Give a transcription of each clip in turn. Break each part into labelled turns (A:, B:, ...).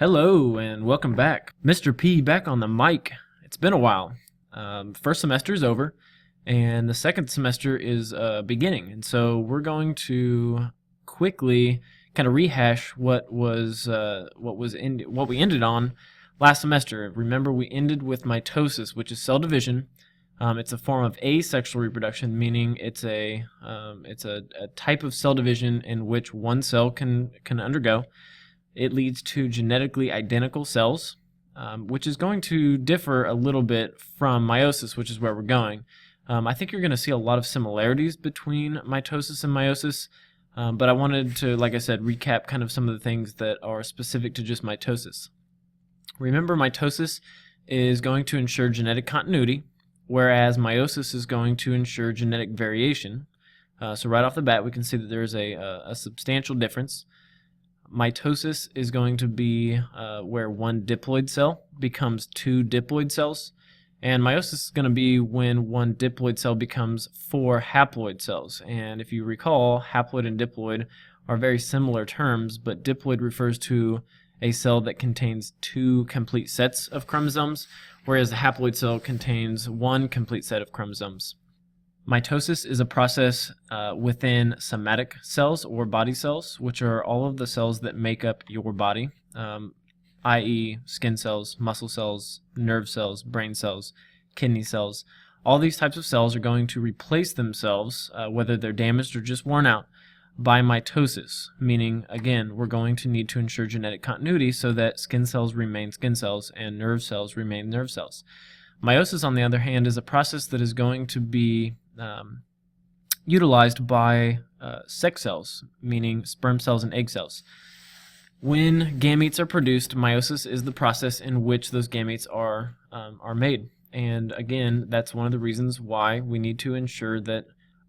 A: Hello and welcome back. Mr. P back on the mic. It's been a while. First semester is over and the second semester is beginning. And so we're going to quickly kind of rehash what we ended on last semester. Remember, we ended with mitosis, which is cell division. It's a form of asexual reproduction, meaning it's a type of cell division in which one cell can undergo. It leads to genetically identical cells, which is going to differ a little bit from meiosis, which is where we're going. I think you're going to see a lot of similarities between mitosis and meiosis, but I wanted to, like I said, recap kind of some of the things that are specific to just mitosis. Remember, mitosis is going to ensure genetic continuity, whereas meiosis is going to ensure genetic variation. So right off the bat, we can see that there's a substantial difference. Mitosis is going to be where one diploid cell becomes two diploid cells, and meiosis is going to be when one diploid cell becomes four haploid cells. And if you recall, haploid and diploid are very similar terms, but diploid refers to a cell that contains two complete sets of chromosomes, whereas a haploid cell contains one complete set of chromosomes. Mitosis is a process within somatic cells or body cells, which are all of the cells that make up your body, i.e. skin cells, muscle cells, nerve cells, brain cells, kidney cells. All these types of cells are going to replace themselves, whether they're damaged or just worn out, by mitosis, meaning, again, we're going to need to ensure genetic continuity so that skin cells remain skin cells and nerve cells remain nerve cells. Meiosis, on the other hand, is a process that is going to be utilized by sex cells, meaning sperm cells and egg cells. When gametes are produced, meiosis is the process in which those gametes are made. And again, that's one of the reasons why we need to ensure that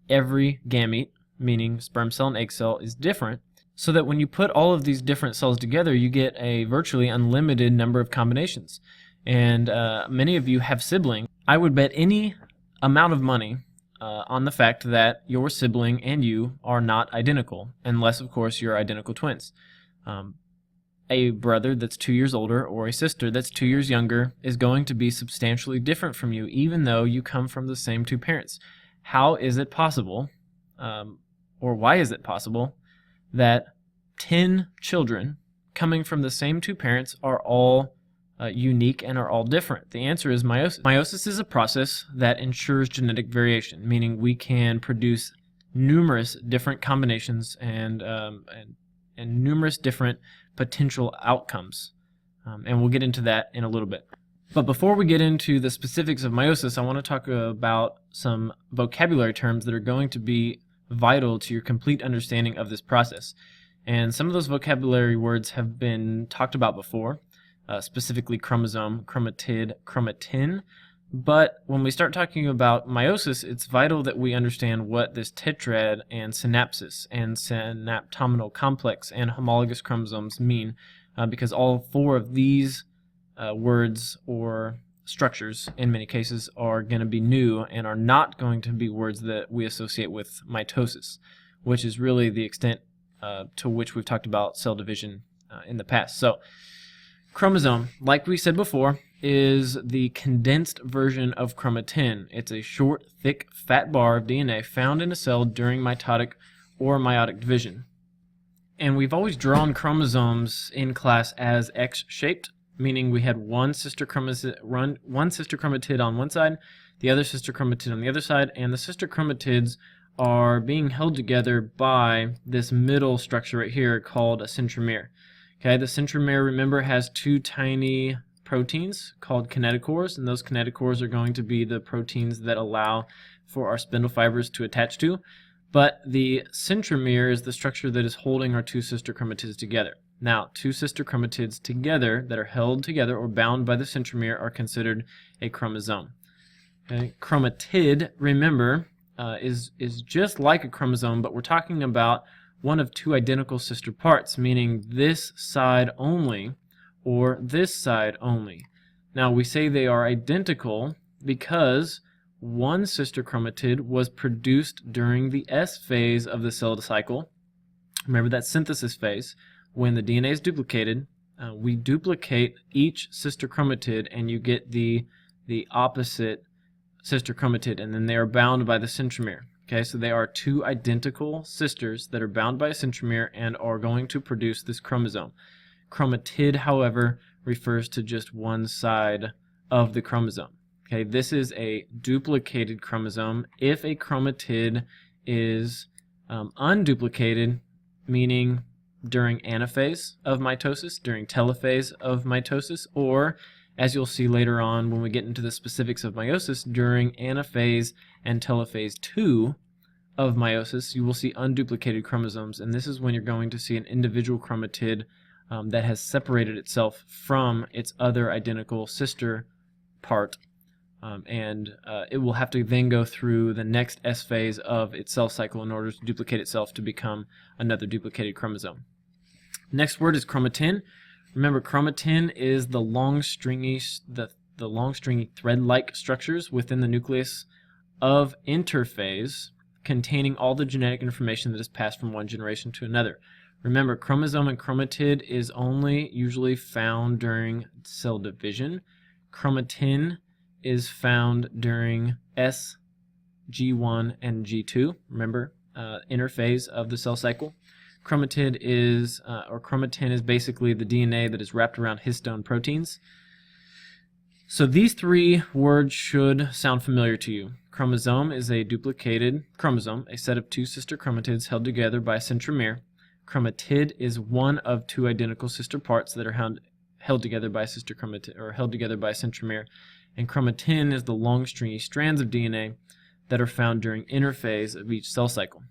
A: every gamete, meaning sperm cell and egg cell, is different, so that when you put all of these different cells together, you get a virtually unlimited number of combinations. And many of you have siblings. I would bet any amount of money on the fact that your sibling and you are not identical, unless, of course, you're identical twins. A brother that's 2 years older or a sister that's 2 years younger is going to be substantially different from you, even though you come from the same two parents. How is it possible, or why is it possible, that 10 children coming from the same two parents are all unique and are all different? The answer is meiosis. Meiosis is a process that ensures genetic variation, meaning we can produce numerous different combinations and numerous different potential outcomes. And we'll get into that in a little bit. But before we get into the specifics of meiosis, I want to talk about some vocabulary terms that are going to be vital to your complete understanding of this process. And some of those vocabulary words have been talked about before. Specifically chromosome, chromatid, chromatin. But when we start talking about meiosis, it's vital that we understand what this tetrad and synapsis and synaptominal complex and homologous chromosomes mean, because all four of these words or structures, in many cases, are going to be new and are not going to be words that we associate with mitosis, which is really the extent to which we've talked about cell division in the past. So, chromosome, like we said before, is the condensed version of chromatin. It's a short, thick, fat bar of DNA found in a cell during mitotic or meiotic division. And we've always drawn chromosomes in class as X-shaped, meaning we had one sister chromatid on one side, the other sister chromatid on the other side, and the sister chromatids are being held together by this middle structure right here called a centromere. Okay, the centromere, remember, has two tiny proteins called kinetochores, and those kinetochores are going to be the proteins that allow for our spindle fibers to attach to. But the centromere is the structure that is holding our two sister chromatids together. Now, two sister chromatids together that are held together or bound by the centromere are considered a chromosome. Okay? Chromatid, remember, is just like a chromosome, but we're talking about one of two identical sister parts, meaning this side only or this side only. Now, we say they are identical because one sister chromatid was produced during the S phase of the cell cycle. Remember that synthesis phase, when the DNA is duplicated we duplicate each sister chromatid and you get the opposite sister chromatid, and then they are bound by the centromere. Okay, so they are two identical sisters that are bound by a centromere and are going to produce this chromosome. Chromatid, however, refers to just one side of the chromosome. Okay, this is a duplicated chromosome. If a chromatid is unduplicated, meaning during anaphase of mitosis, during telophase of mitosis, or as you'll see later on when we get into the specifics of meiosis, during anaphase and telophase 2 of meiosis, you will see unduplicated chromosomes, and this is when you're going to see an individual chromatid that has separated itself from its other identical sister part, and it will have to then go through the next S phase of its cell cycle in order to duplicate itself to become another duplicated chromosome. Next word is chromatin. Remember, chromatin is the long stringy thread-like structures within the nucleus of interphase containing all the genetic information that is passed from one generation to another. Remember, chromosome and chromatid is only usually found during cell division. Chromatin is found during S, G1, and G2. Remember, interphase of the cell cycle. Chromatin is basically the DNA that is wrapped around histone proteins. So these three words should sound familiar to you. Chromosome is a duplicated chromosome, a set of two sister chromatids held together by a centromere. Chromatid is one of two identical sister parts that are held together by a sister chromatid, or held together by a centromere. And chromatin is the long stringy strands of DNA that are found during interphase of each cell cycle.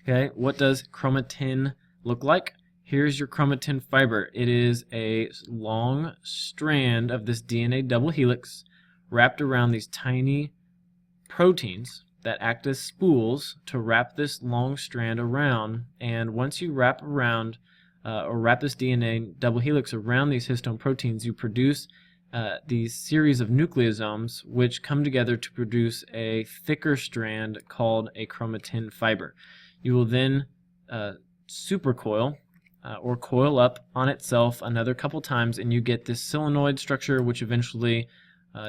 A: Okay, what does chromatin look like? Here's your chromatin fiber. It is a long strand of this DNA double helix wrapped around these tiny proteins that act as spools to wrap this long strand around. And once you wrap this DNA double helix around these histone proteins, you produce these series of nucleosomes which come together to produce a thicker strand called a chromatin fiber. You will then supercoil or coil up on itself another couple times, and you get this solenoid structure, which eventually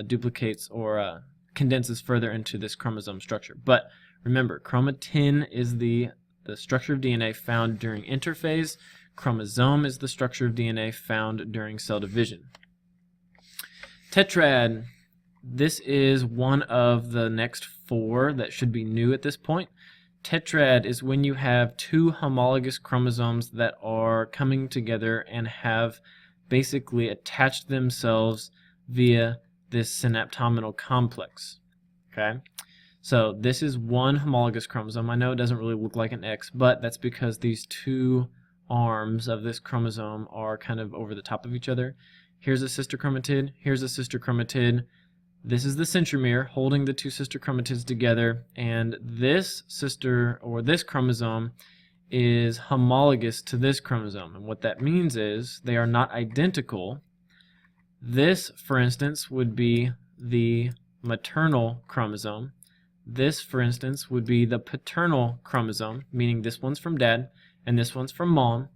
A: duplicates or condenses further into this chromosome structure. But remember, chromatin is the structure of DNA found during interphase. Chromosome is the structure of DNA found during cell division. Tetrad. This is one of the next four that should be new at this point. Tetrad is when you have two homologous chromosomes that are coming together and have basically attached themselves via this synaptominal complex. Okay, so this is one homologous chromosome. I know it doesn't really look like an X, but that's because these two arms of this chromosome are kind of over the top of each other. Here's a sister chromatid, here's a sister chromatid. This is the centromere holding the two sister chromatids together, and this sister or this chromosome is homologous to this chromosome. And what that means is they are not identical. This, for instance, would be the maternal chromosome. This, for instance, would be the paternal chromosome, meaning this one's from dad and this one's from mom.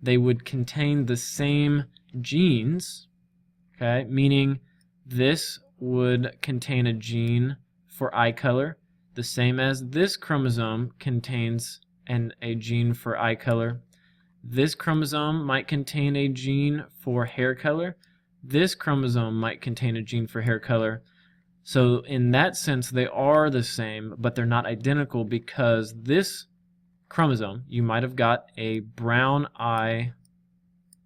A: They would contain the same genes, okay, meaning this would contain a gene for eye color, the same as this chromosome contains a gene for eye color. This chromosome might contain a gene for hair color. This chromosome might contain a gene for hair color. So in that sense, they are the same, but they're not identical, because this chromosome, you might have got a brown eye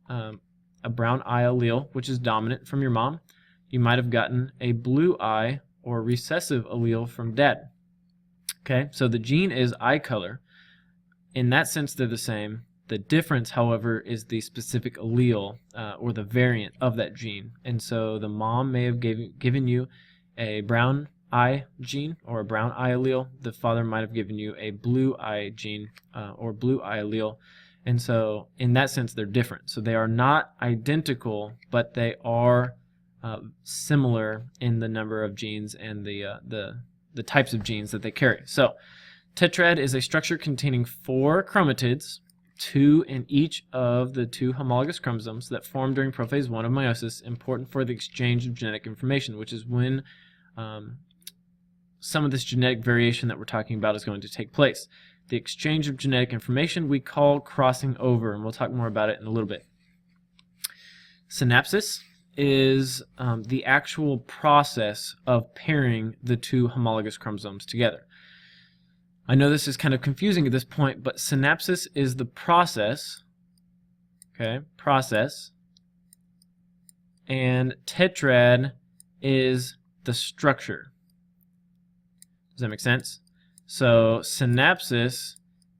A: allele, which is dominant, from your mom. You might have gotten a blue eye or recessive allele from dad. Okay, so the gene is eye color. In that sense, they're the same. The difference, however, is the specific allele or the variant of that gene. And so the mom may have given you a brown eye gene or a brown eye allele. The father might have given you a blue eye gene or blue eye allele. And so in that sense, they're different. So they are not identical, but they are similar in the number of genes and the types of genes that they carry. So tetrad is a structure containing 4 chromatids two in each of the two homologous chromosomes that form during prophase 1 of meiosis, important for the exchange of genetic information, which is when some of this genetic variation that we're talking about is going to take place. The exchange of genetic information we call crossing over, and we'll talk more about it in a little bit. Synapsis is the actual process of pairing the two homologous chromosomes together. I know this is kind of confusing at this point, but synapsis is the process, and tetrad is the structure. Does that make sense? So synapsis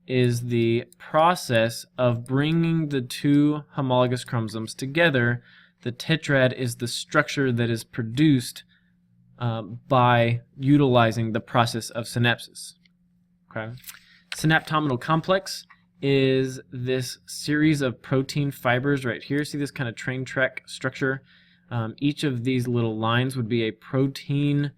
A: is the process of bringing the two homologous chromosomes together. The tetrad is the structure that is produced by utilizing the process of synapsis. Okay. Synaptominal complex is this series of protein fibers right here. See this kind of train track structure? Each of these little lines would be a protein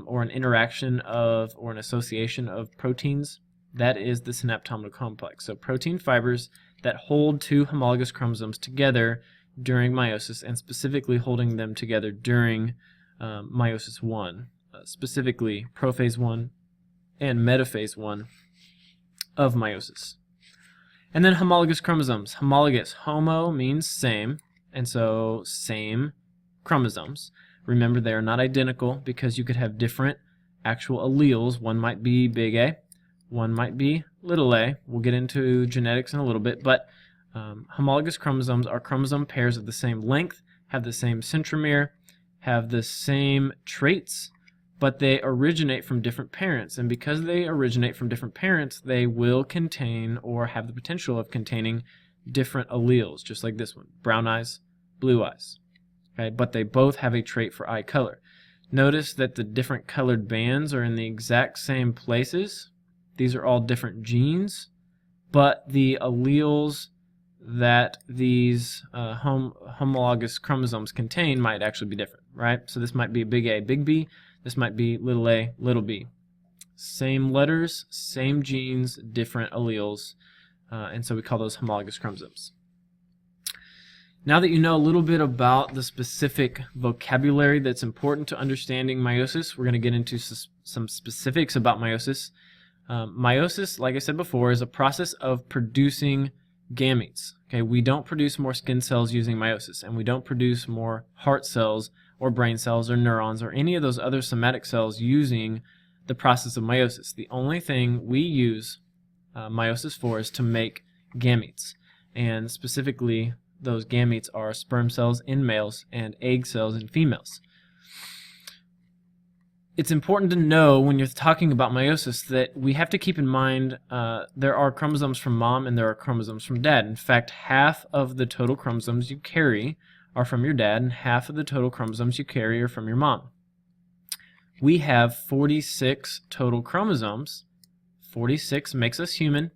A: or an interaction of or an association of proteins. That is the synaptominal complex. So protein fibers that hold two homologous chromosomes together during meiosis, and specifically holding them together during meiosis 1, specifically prophase 1 and metaphase 1 of meiosis. And then homologous chromosomes. Homologous, homo means same, and so same chromosomes. Remember, they are not identical because you could have different actual alleles. One might be big A, one might be little a. We'll get into genetics in a little bit, but homologous chromosomes are chromosome pairs of the same length, have the same centromere, have the same traits, but they originate from different parents. And because they originate from different parents, they will contain or have the potential of containing different alleles, just like this one, brown eyes, blue eyes. Okay, but they both have a trait for eye color. Notice that the different colored bands are in the exact same places. These are all different genes, but the alleles that these homologous chromosomes contain might actually be different, right? So this might be big A, big B. This might be little a, little b. Same letters, same genes, different alleles, and so we call those homologous chromosomes. Now that you know a little bit about the specific vocabulary that's important to understanding meiosis, we're going to get into some specifics about meiosis. Meiosis, like I said before, is a process of producing gametes. Okay, we don't produce more skin cells using meiosis, and we don't produce more heart cells or brain cells or neurons or any of those other somatic cells using the process of meiosis. The only thing we use meiosis for is to make gametes, and specifically those gametes are sperm cells in males and egg cells in females. It's important to know when you're talking about meiosis that we have to keep in mind there are chromosomes from mom and there are chromosomes from dad. In fact, half of the total chromosomes you carry are from your dad and half of the total chromosomes you carry are from your mom. We have 46 total chromosomes. 46 makes us human.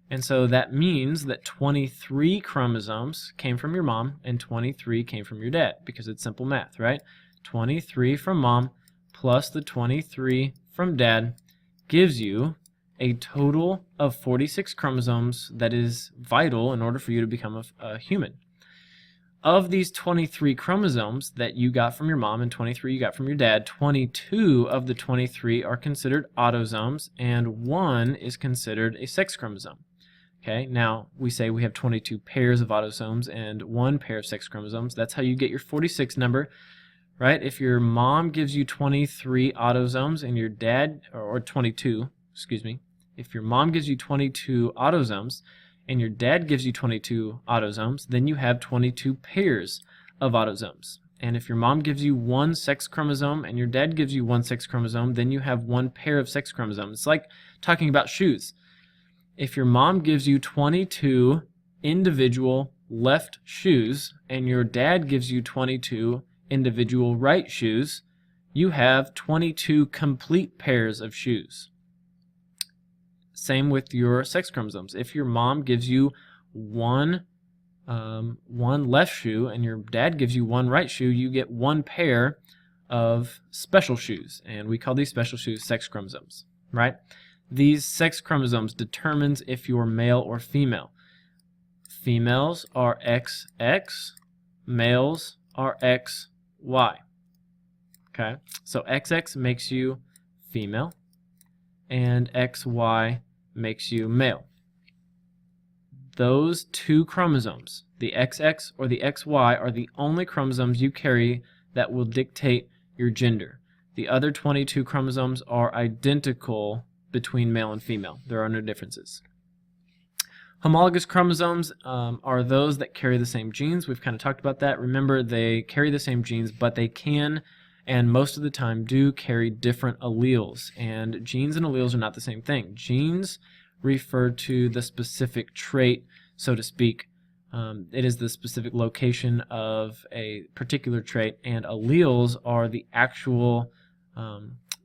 A: And so that means that 23 chromosomes came from your mom and 23 came from your dad, because it's simple math, right? 23 from mom plus the 23 from dad gives you a total of 46 chromosomes that is vital in order for you to become a human. Of these 23 chromosomes that you got from your mom and 23 you got from your dad, 22 of the 23 are considered autosomes and 1 is considered a sex chromosome. Okay, now we say we have 22 pairs of autosomes and 1 pair of sex chromosomes. That's how you get your 46 number, right? If your mom gives you 23 autosomes and your dad, or 22, excuse me, if your mom gives you 22 autosomes and your dad gives you 22 autosomes, then you have 22 pairs of autosomes. And if your mom gives you 1 sex chromosome and your dad gives you 1 sex chromosome, then you have 1 pair of sex chromosomes. It's like talking about shoes. If your mom gives you 22 individual left shoes and your dad gives you 22 individual right shoes, you have 22 complete pairs of shoes. Same with your sex chromosomes. If your mom gives you one left shoe and your dad gives you 1 right shoe, you get 1 pair of special shoes, and we call these special shoes sex chromosomes, right? These sex chromosomes determines if you're male or female. females are XX, males are XY. Okay, so XX makes you female, and XY makes you male. Those two chromosomes, the XX or the XY, are the only chromosomes you carry that will dictate your gender. The other 22 chromosomes are identical between male and female. There are no differences. Homologous chromosomes are those that carry the same genes. We've kind of talked about that. Remember, they carry the same genes, but they can, and most of the time do, carry different alleles. And genes and alleles are not the same thing. Genes refer to the specific trait, so to speak. It is the specific location of a particular trait, and alleles are the actual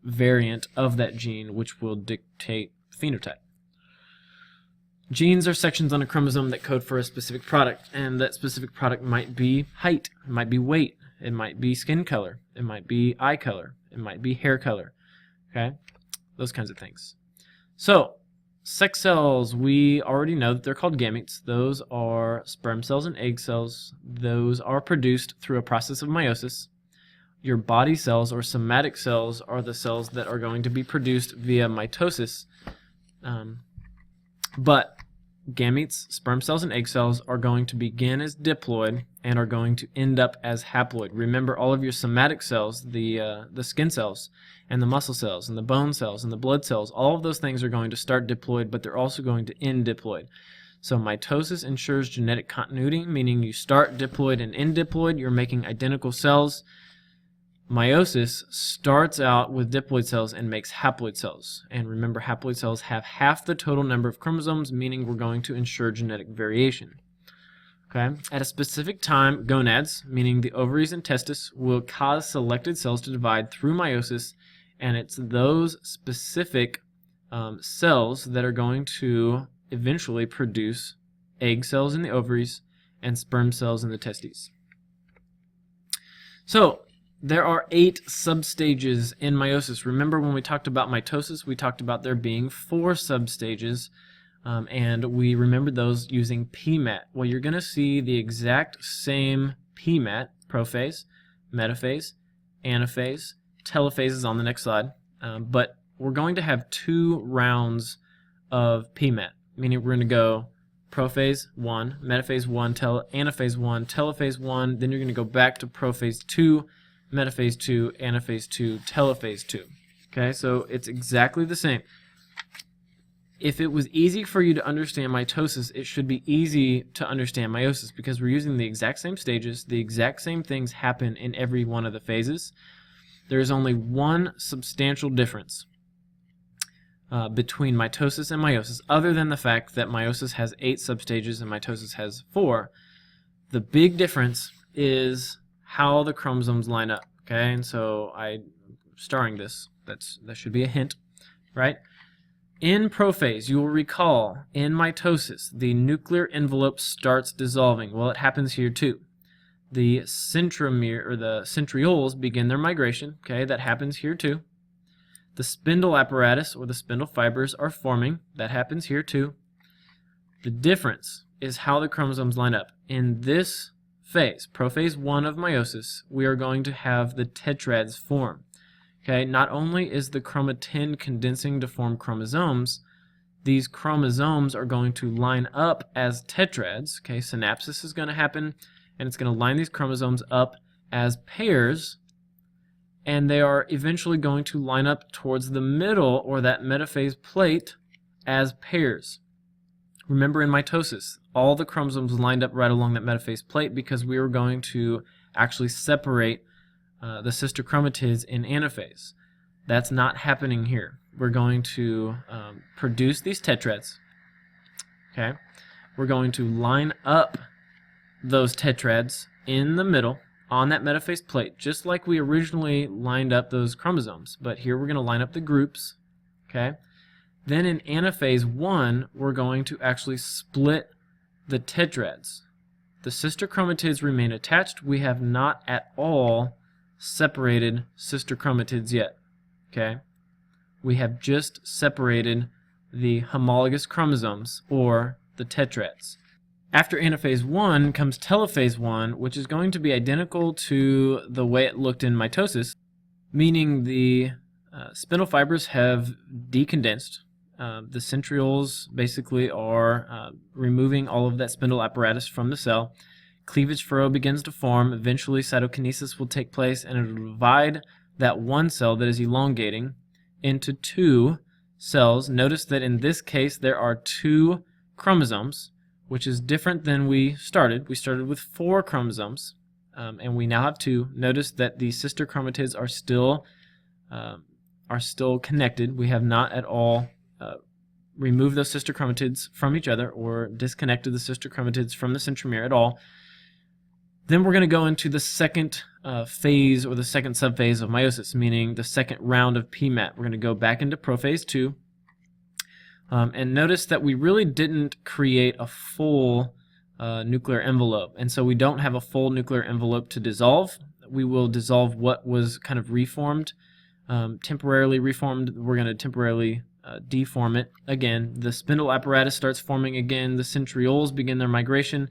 A: variant of that gene, which will dictate phenotype. Genes are sections on a chromosome that code for a specific product, and that specific product might be height, it might be weight, it might be skin color, it might be eye color, it might be hair color, okay? Those kinds of things. So, sex cells, we already know that they're called gametes. Those are sperm cells and egg cells. Those are produced through a process of meiosis. Your body cells or somatic cells are the cells that are going to be produced via mitosis. But gametes, sperm cells, and egg cells are going to begin as diploid and are going to end up as haploid. Remember, all of your somatic cells, the skin cells, and the muscle cells, and the bone cells, and the blood cells, all of those things are going to start diploid, but they're also going to end diploid. So mitosis ensures genetic continuity, meaning you start diploid and end diploid. You're making identical cells. Meiosis starts out with diploid cells and makes haploid cells. And remember, haploid cells have half the total number of chromosomes, meaning we're going to ensure genetic variation. Okay? At a specific time, gonads, meaning the ovaries and testes, will cause selected cells to divide through meiosis, and it's those specific cells that are going to eventually produce egg cells in the ovaries and sperm cells in the testes. So, there are 8 substages in meiosis. Remember, when we talked about mitosis, we talked about there being 4 substages, and we remembered those using PMAT. Well, you're going to see the exact same PMAT, prophase, metaphase, anaphase, telophase is on the next slide, but we're going to have 2 rounds of PMAT, meaning we're going to go prophase 1, metaphase 1, anaphase 1, telophase 1, then you're going to go back to prophase 2, metaphase 2, anaphase 2, telophase 2. Okay, so it's exactly the same. If it was easy for you to understand mitosis, it should be easy to understand meiosis, because we're using the exact same stages, the exact same things happen in every one of the phases. There is only one substantial difference between mitosis and meiosis, other than the fact that meiosis has 8 substages and mitosis has 4. The big difference is how the chromosomes line up. Okay, and so I'm starring this. That should be a hint, right? In prophase, you will recall, in mitosis, the nuclear envelope starts dissolving. Well, it happens here too. The centromere, or the centrioles, begin their migration. Okay, that happens here too. The spindle apparatus, or the spindle fibers, are forming. That happens here too. The difference is how the chromosomes line up. In this phase, prophase 1 of meiosis, we are going to have the tetrads form. Okay, not only is the chromatin condensing to form chromosomes, these chromosomes are going to line up as tetrads. Okay, synapsis is going to happen, and it's going to line these chromosomes up as pairs, and they are eventually going to line up towards the middle, or that metaphase plate, as pairs. Remember, in mitosis, all the chromosomes lined up right along that metaphase plate because we were going to actually separate the sister chromatids in anaphase. That's not happening here. We're going to produce these tetrads. Okay, we're going to line up those tetrads in the middle on that metaphase plate, just like we originally lined up those chromosomes. But here we're going to line up the groups. Okay. Then in anaphase 1, we're going to actually split the tetrads. The sister chromatids remain attached. We have not at all separated sister chromatids yet. Okay? We have just separated the homologous chromosomes, or the tetrads. After anaphase 1 comes telophase 1, which is going to be identical to the way it looked in mitosis, meaning the spindle fibers have decondensed. The centrioles basically are removing all of that spindle apparatus from the cell. Cleavage furrow begins to form. Eventually cytokinesis will take place, and it will divide that one cell that is elongating into two cells. Notice that in this case there are 2 chromosomes, which is different than we started. We started with 4 chromosomes, and we now have 2. Notice that the sister chromatids are still connected. We have not at all removed those sister chromatids from each other or disconnected the sister chromatids from the centromere at all. Then we're going to go into the second phase, or the second subphase of meiosis, meaning the second round of PMAT. We're going to go back into prophase 2. And notice that we really didn't create a full nuclear envelope, and so we don't have a full nuclear envelope to dissolve. We will dissolve what was kind of reformed, temporarily reformed. We're going to temporarily deform it. Again, the spindle apparatus starts forming again. The centrioles begin their migration.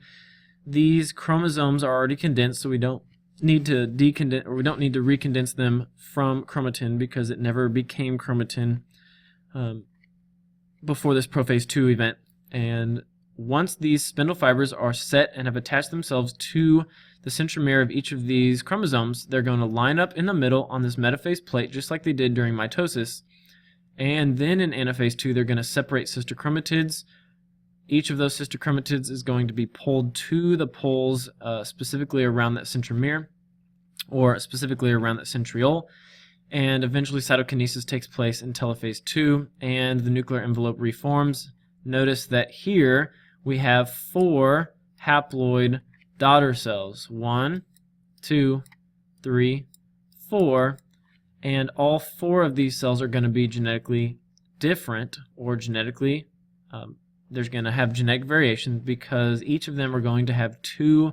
A: These chromosomes are already condensed, so we don't need to decondense, or we don't need to recondense them from chromatin, because it never became chromatin before this prophase 2 event. And once these spindle fibers are set and have attached themselves to the centromere of each of these chromosomes, they're going to line up in the middle on this metaphase plate, just like they did during mitosis. And then in anaphase 2, they're going to separate sister chromatids. Each of those sister chromatids is going to be pulled to the poles, specifically around that centromere, or specifically around that centriole. And eventually cytokinesis takes place in telophase 2, and the nuclear envelope reforms. Notice that here we have 4 haploid daughter cells. 1, 2, 3, 4, and all 4 of these cells are going to be genetically different, or genetically, there's going to have genetic variation, because each of them are going to have 2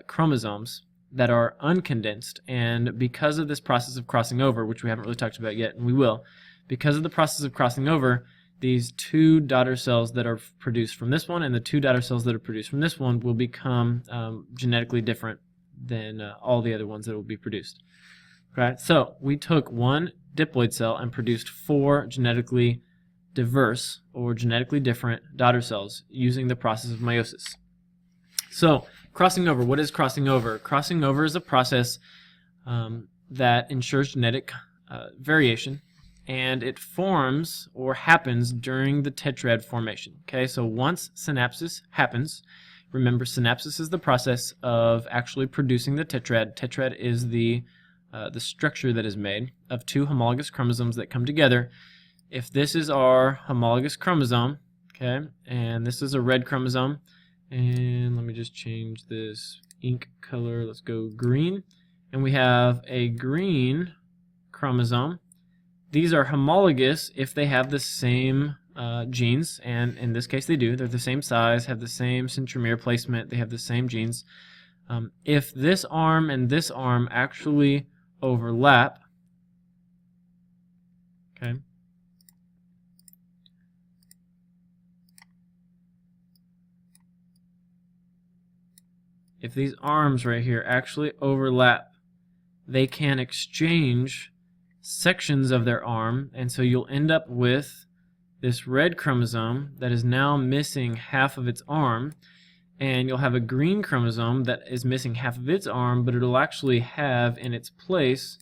A: chromosomes that are uncondensed. And because of this process of crossing over, which we haven't really talked about yet, and we will, because of the process of crossing over, these 2 daughter cells that are produced from this one and the 2 daughter cells that are produced from this one will become genetically different than all the other ones that will be produced. Okay, so we took 1 diploid cell and produced 4 genetically diverse, or genetically different, daughter cells using the process of meiosis. So, crossing over. What is crossing over? Crossing over is a process that ensures genetic variation, and it forms, or happens, during the tetrad formation. Okay, so once synapsis happens, remember synapsis is the process of actually producing the tetrad. Tetrad is the structure that is made of 2 homologous chromosomes that come together. If this is our homologous chromosome, okay, and this is a red chromosome, and let me just change this ink color, let's go green, and we have a green chromosome. These are homologous if they have the same genes, and in this case they do. They're the same size, have the same centromere placement, they have the same genes. If this arm and this arm actually overlap, okay, if these arms right here actually overlap, they can exchange sections of their arm, and so you'll end up with this red chromosome that is now missing half of its arm, and you'll have a green chromosome that is missing half of its arm, but it'll actually have in its place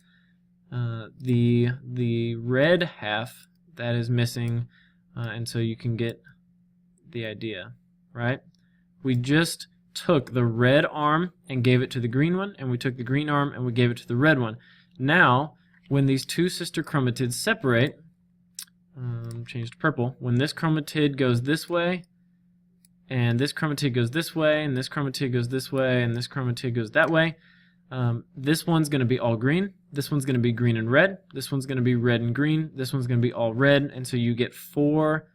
A: the red half that is missing, and so you can get the idea, right? We just took the red arm and gave it to the green one, and we took the green arm and we gave it to the red one. Now, when these 2 sister chromatids separate, change to purple, when this chromatid goes this way, and this chromatid goes this way, and this chromatid goes this way, and this chromatid goes that way, this one's going to be all green, this one's going to be green and red, this one's going to be red and green, this one's going to be all red, and so you get 4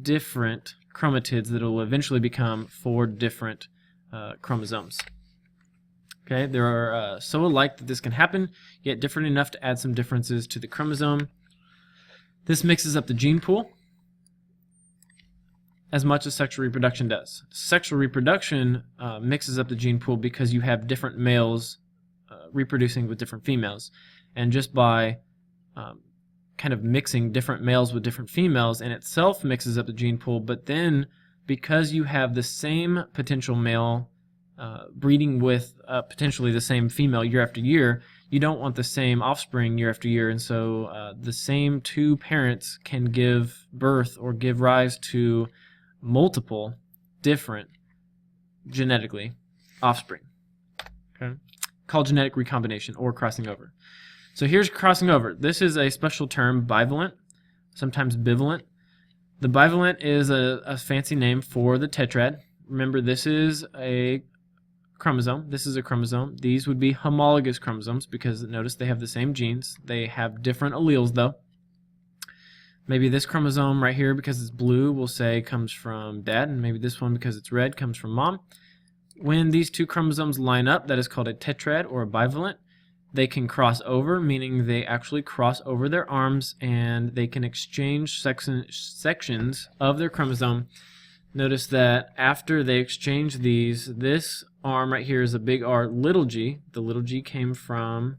A: different chromatids that will eventually become 4 different chromosomes. Okay, they are so alike that this can happen, yet different enough to add some differences to the chromosome. This mixes up the gene pool, as much as sexual reproduction does. Sexual reproduction mixes up the gene pool because you have different males reproducing with different females. And just by kind of mixing different males with different females in itself mixes up the gene pool, but then because you have the same potential male breeding with potentially the same female year after year, you don't want the same offspring year after year, and so the same two parents can give birth or give rise to multiple different genetically offspring. Okay, called genetic recombination or crossing over. So here's crossing over. This is a special term, bivalent, sometimes bivalent. The bivalent is a fancy name for the tetrad. Remember, this is a chromosome. This is a chromosome. These would be homologous chromosomes because notice they have the same genes. They have different alleles though. Maybe this chromosome right here, because it's blue, we'll say comes from dad, and maybe this one, because it's red, comes from mom. When these two chromosomes line up, that is called a tetrad or a bivalent. They can cross over, meaning they actually cross over their arms and they can exchange sections of their chromosome. Notice that after they exchange these, this arm right here is a big R, little g. The little g came from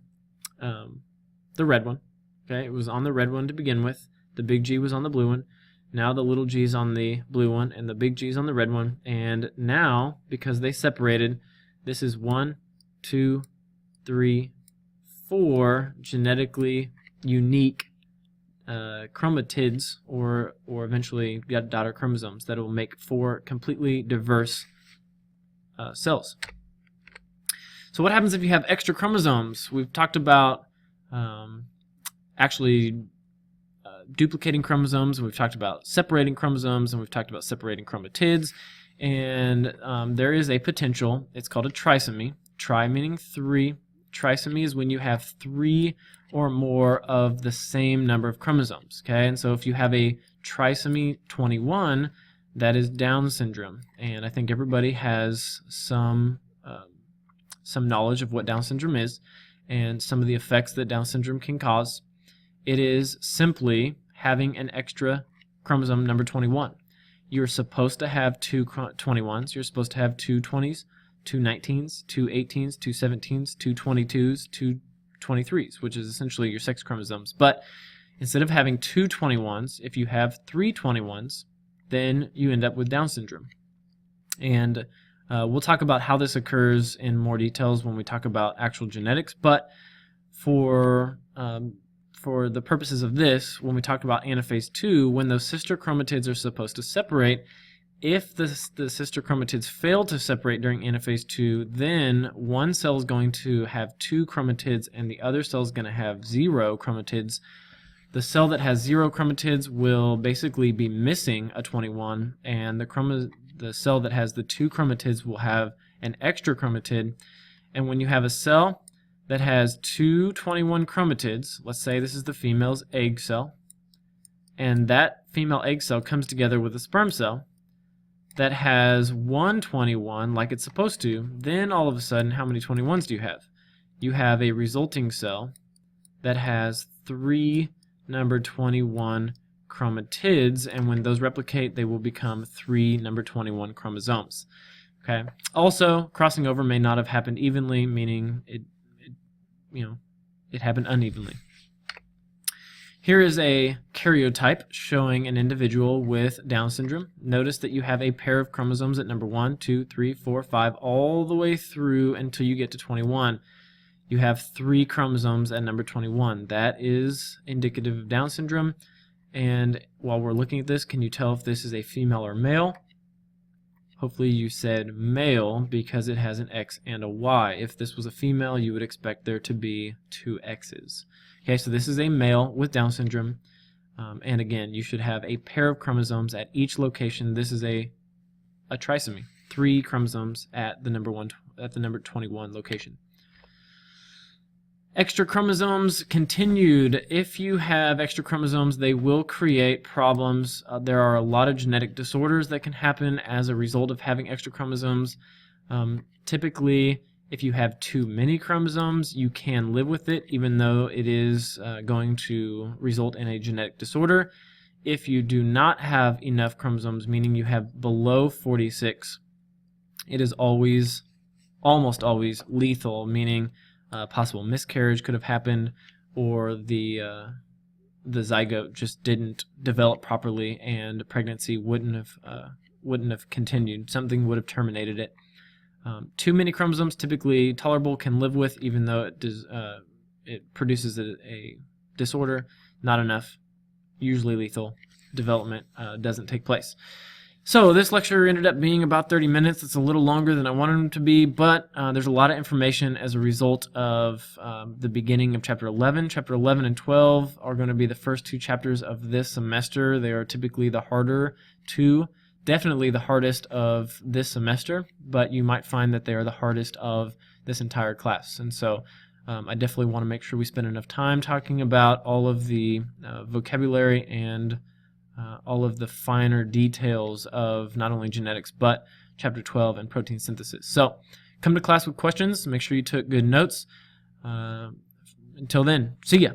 A: the red one. Okay, it was on the red one to begin with. The big G was on the blue one. Now the little g is on the blue one and the big G is on the red one. And now, because they separated, this is 1, 2, 3, 4 genetically unique chromatids or eventually daughter chromosomes that will make 4 completely diverse cells. So what happens if you have extra chromosomes? We've talked about actually duplicating chromosomes, we've talked about separating chromosomes, and we've talked about separating chromatids, and there is a potential. It's called a trisomy. Tri meaning 3. Trisomy is when you have 3 or more of the same number of chromosomes. Okay, and so if you have a trisomy 21, that is Down syndrome, and I think everybody has some knowledge of what Down syndrome is and some of the effects that Down syndrome can cause. It is simply having an extra chromosome number 21. You're supposed to have 2 21s. You're supposed to have 2 20s. 2 19s, 2 18s, 2 17s, 2 22s, 2 23s, which is essentially your sex chromosomes. But instead of having 2 21s, if you have 3 21s, then you end up with Down syndrome. And we'll talk about how this occurs in more details when we talk about actual genetics. But for the purposes of this, when we talk about anaphase 2, when those sister chromatids are supposed to separate, if the sister chromatids fail to separate during anaphase 2, then one cell is going to have 2 chromatids and the other cell is going to have 0 chromatids. The cell that has 0 chromatids will basically be missing a 21, and the cell that has the 2 chromatids will have an extra chromatid. And when you have a cell that has 2 21 chromatids, let's say this is the female's egg cell, and that female egg cell comes together with a sperm cell that has 1 21 like it's supposed to, then all of a sudden, how many 21s do you have? You have a resulting cell that has 3 number 21 chromatids, and when those replicate, they will become 3 number 21 chromosomes. Okay. Also, crossing over may not have happened evenly, meaning it happened unevenly. Here is a karyotype showing an individual with Down syndrome. Notice that you have a pair of chromosomes at number 1, 2, 3, 4, 5, all the way through until you get to 21. You have 3 chromosomes at number 21. That is indicative of Down syndrome. And while we're looking at this, can you tell if this is a female or male? Hopefully you said male because it has an X and a Y. If this was a female, you would expect there to be 2 X's. Okay, so this is a male with Down syndrome, and again, you should have a pair of chromosomes at each location. This is a trisomy, 3 chromosomes at the number 21 location. Extra chromosomes continued. If you have extra chromosomes, they will create problems. There are a lot of genetic disorders that can happen as a result of having extra chromosomes. Typically, if you have too many chromosomes, you can live with it, even though it is going to result in a genetic disorder. if you do not have enough chromosomes, meaning you have below 46, it is almost always lethal, meaning possible miscarriage could have happened, or the zygote just didn't develop properly and pregnancy wouldn't have continued. Something would have terminated it. Too many chromosomes, typically tolerable, can live with, even though it produces a disorder. Not enough, usually lethal. Development doesn't take place. So this lecture ended up being about 30 minutes. It's a little longer than I wanted them to be, but there's a lot of information as a result of the beginning of Chapter 11. Chapter 11 and 12 are going to be the first two chapters of this semester. They are typically the harder two, definitely the hardest of this semester, but you might find that they are the hardest of this entire class. And so I definitely want to make sure we spend enough time talking about all of the vocabulary and all of the finer details of not only genetics, but Chapter 12 and protein synthesis. So come to class with questions. Make sure you took good notes. Until then, see ya.